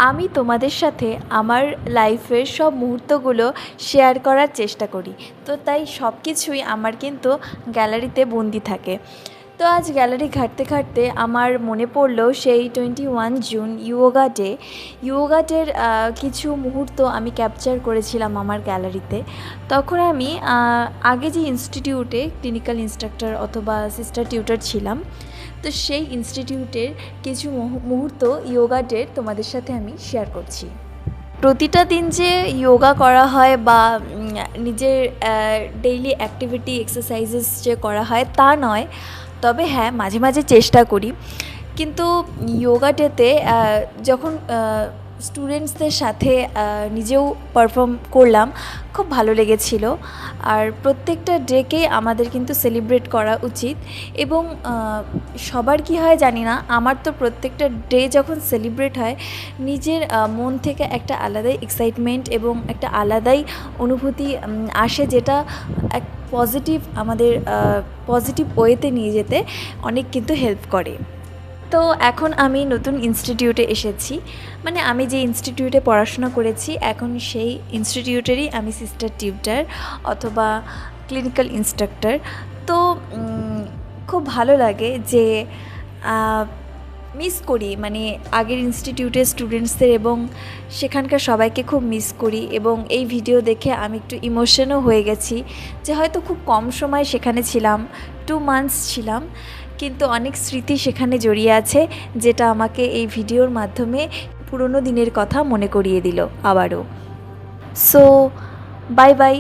আমি তোমাদের সাথে আমার লাইফের সব মুহূর্তগুলো শেয়ার করার চেষ্টা করি। তো তাই সব কিছুই আমার কিন্তু গ্যালারিতে বন্দি থাকে। তো আজ গ্যালারি ঘাঁটতে ঘাঁটতে আমার মনে পড়লো সেই 21 জুন ইয়োগা ডের কিছু মুহূর্ত আমি ক্যাপচার করেছিলাম আমার গ্যালারিতে। তখন আমি আগে যে ইনস্টিটিউটে ক্লিনিক্যাল ইন্সট্রাক্টর অথবা সিস্টার টিউটর ছিলাম, তো সেই ইনস্টিটিউটের কিছু মুহূর্ত ইয়োগা ডের তোমাদের সাথে আমি শেয়ার করছি। প্রতিটা দিন যে যোগা করা হয় বা নিজের ডেইলি অ্যাক্টিভিটি এক্সারসাইজেস যে করা হয় তা নয়, তবে হ্যাঁ মাঝে মাঝে চেষ্টা করি। কিন্তু যোগা ডেতে যখন স্টুডেন্টসদের সাথে নিজেও পারফর্ম করলাম, খুব ভালো লেগেছিল। আর প্রত্যেকটা ডেকে আমাদের কিন্তু সেলিব্রেট করা উচিত। এবং সবার কি হয় জানি না, আমার তো প্রত্যেকটা ডে যখন সেলিব্রেট হয় নিজের মন থেকে একটা আলাদাই এক্সাইটমেন্ট এবং একটা আলাদাই অনুভূতি আসে, যেটা এক আমাদের পজিটিভ ওয়েতে নিয়ে যেতে অনেক কিন্তু হেল্প করে। তো এখন আমি নতুন ইনস্টিটিউটে এসেছি, মানে আমি যে ইনস্টিটিউটে পড়াশোনা করেছি এখন সেই ইনস্টিটিউটেরই আমি সিস্টার টিউটর অথবা ক্লিনিক্যাল ইন্সট্রাক্টর। তো খুব ভালো লাগে যে মিস করি, মানে আগের ইনস্টিটিউটের স্টুডেন্টসদের এবং সেখানকার সবাইকে খুব মিস করি। এবং এই ভিডিও দেখে আমি একটু ইমোশনও হয়ে গেছি যে হয়তো খুব কম সময় সেখানে ছিলাম, 2 মান্থস ছিলাম, কিন্তু অনেক স্মৃতি সেখানে জড়িয়ে আছে, যেটা আমাকে এই ভিডিওর মাধ্যমে পুরনো দিনের কথা মনে করিয়ে দিল আবারও। So bye bye.